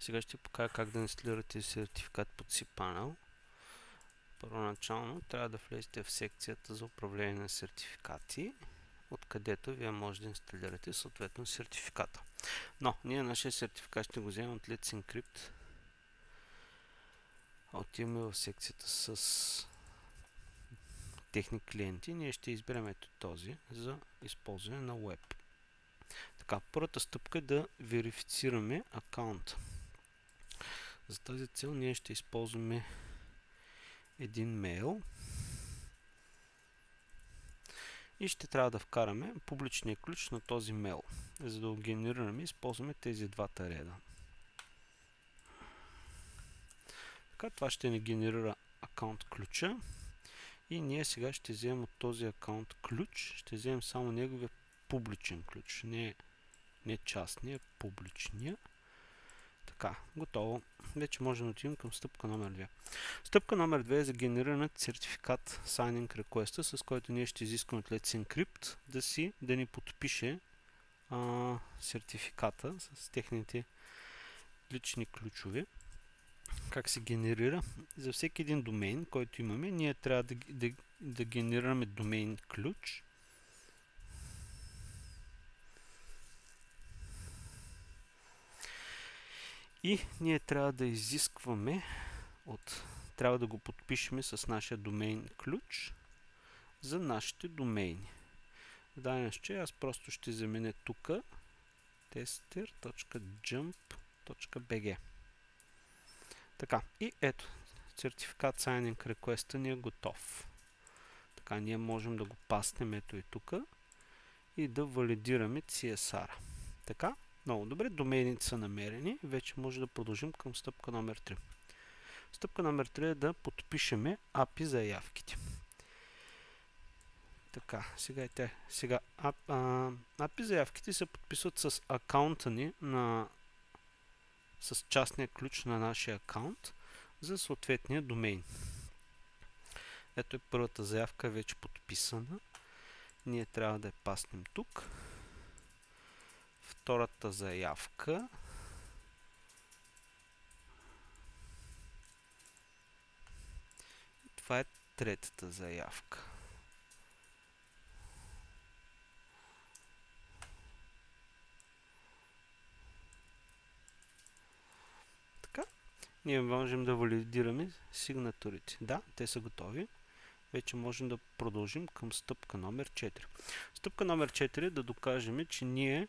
Сега ще покажа как да инсталирате сертификат под cPanel. Първоначално трябва да влезете в секцията за управление на сертификати, откъдето вие може да инсталирате съответно сертификата. Но ние нашия сертификат ще го вземем от Let's Encrypt. Отиваме в секцията с техни клиенти. Ние ще изберем ето този за използване на web. Така, първата стъпка е да верифицираме акаунта. За тази цел ние ще използваме един мейл и ще трябва да вкараме публичния ключ на този мейл. За да го генерираме, използваме тези двата реда. Така, това ще ни генерира акаунт ключа и ние сега ще вземем от този акаунт ключ, ще вземем само неговия публичен ключ, не частния, публичния. Така, готово. Вече можем да отидем към стъпка номер 2. Стъпка номер 2 е за генериране на сертификат Signing Request, с който ние ще изискаме от Let's Encrypt да ни подпише сертификата с техните лични ключове. Как се генерира? За всеки един домейн, който имаме, ние трябва да генерираме домейн ключ. И ние трябва да изискваме трябва да го подпишем с нашия домейн ключ за нашите домейни. В даден случай аз просто ще заменя тук tester.jump.bg. Така, и ето, сертификат Signing Request ни е готов. Така, ние можем да го паснем ето и тук и да валидираме CSR. Така, много добре, домейните са намерени. Вече може да продължим към стъпка номер 3. Стъпка номер 3 е да подпишеме API заявките. Така, сега API заявките се подписват с акаунта ни с частния ключ на нашия акаунт за съответния домейн. Ето е първата заявка, вече подписана. Ние трябва да я паснем тук. Втората заявка. Това е третата заявка. Така, ние можем да валидираме сигнатурите. Да, те са готови. Вече можем да продължим към стъпка номер 4. Стъпка номер 4 е да докажем, че ние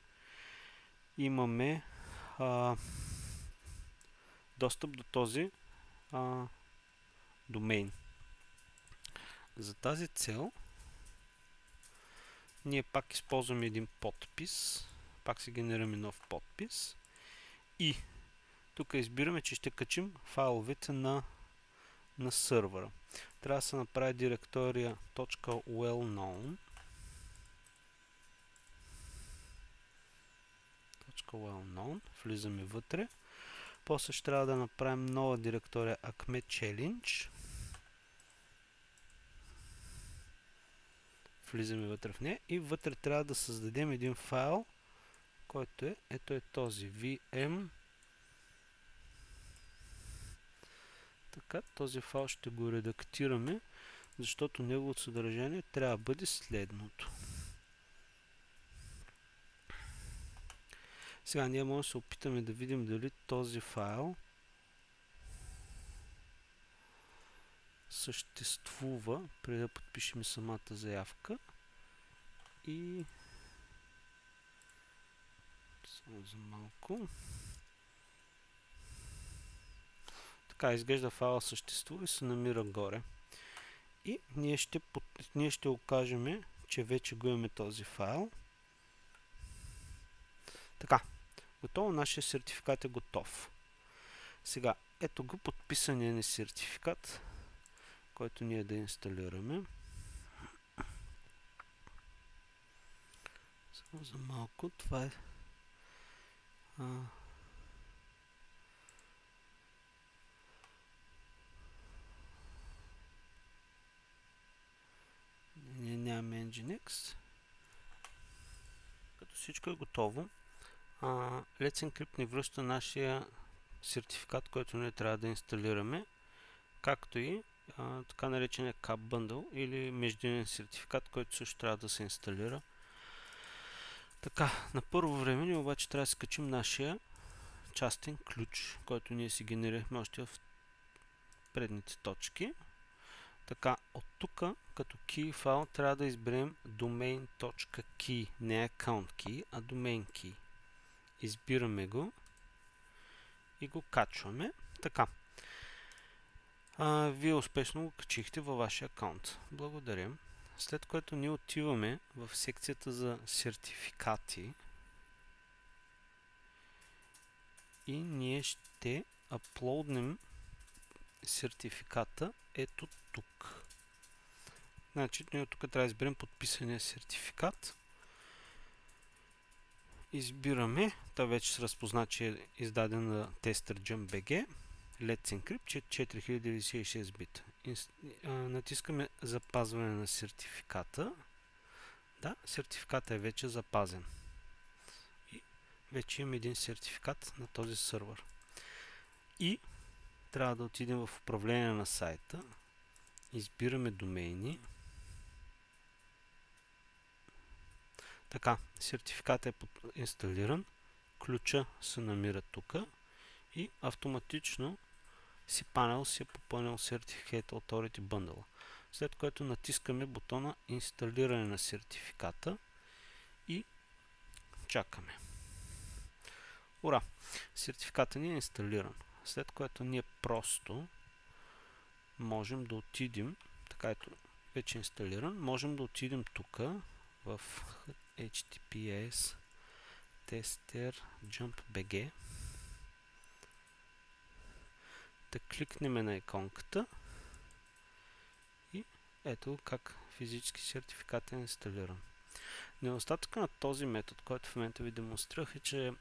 имаме достъп до този домейн. За тази цел ние пак използваме един подпис. Пак се генерираме нов подпис. И тук избираме, че ще качим файловете на сървъра. Трябва да се направи директория .wellknown. Влизаме вътре. После ще трябва да направим нова директория Acme Challenge. Влизаме вътре в нея и вътре трябва да създадем един файл, който ето е този VM. Така, този файл ще го редактираме, защото неговото съдържание трябва да бъде следното. Сега ние можем да се опитаме да видим дали този файл съществува, преди да подпишем самата заявка. И само за малко. Така, изглежда файла съществува и се намира горе. И ние ще окажем, че вече го имаме този файл. Така, готово, нашия сертификат е готов. Сега, ето го подписания ни сертификат, който ние да инсталираме. Само за малко, това е ние нямаме Nginx. Като всичко е готово, Let's Encrypt ни връща нашия сертификат, който ние трябва да инсталираме, както и така наречения Cap Bundle или междинен сертификат, който също трябва да се инсталира. Така, на първо време ние обаче трябва да скачим нашия частен ключ, който ние си генерирахме още в предните точки. Така, от тук, като key файл, трябва да изберем domain.key, не account key, а domain key. Избираме го и го качваме. Така. Вие успешно го качихте във вашия акаунт. Благодарим. След което ние отиваме в секцията за сертификати и ние ще аплоднем сертификата ето тук. Значи, ние от тук трябва да изберем подписания сертификат. Избираме. Той вече се разпозна, че е издаден на TesterJump.bg. Let's Encrypt 4096 бита. Натискаме запазване на сертификата. Да, сертификата е вече запазен. И вече имаме един сертификат на този сървър. И трябва да отидем в управление на сайта. Избираме домейни. Така, сертификатът е инсталиран. Ключа се намира тук. И автоматично cPanel си е попълнил Certificate Authority Bundle. След което натискаме бутона инсталиране на сертификата и чакаме. Ура! Сертификатът ни е инсталиран. След което ние просто можем да отидем, така ето вече е инсталиран, можем да отидем тук в HTTPS TesterJump.bg, да кликнем на иконката и ето как физически сертификат е инсталиран. Недостатъкът на този метод, който в момента ви демонстрирах, е, че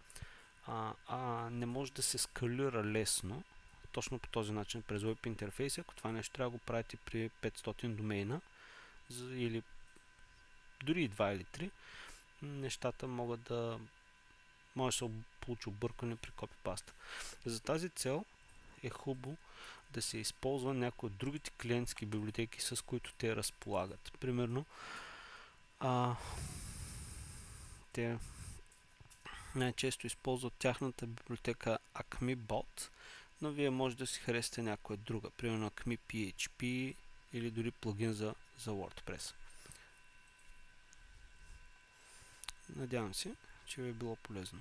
не може да се скалира лесно, точно по този начин през Web интерфейс. Ако това нещо трябва да го правите при 500 домейна или дори и 2 или 3, нещата може да се получи объркане при копипаста. За тази цел е хубаво да се използва някои от другите клиентски библиотеки, с които те разполагат. Примерно, те най-често използват тяхната библиотека AcmeBot, но вие може да си харесате някоя друга, примерно Acme PHP или дори плагин за WordPress. Надявам се, че ви е било полезно.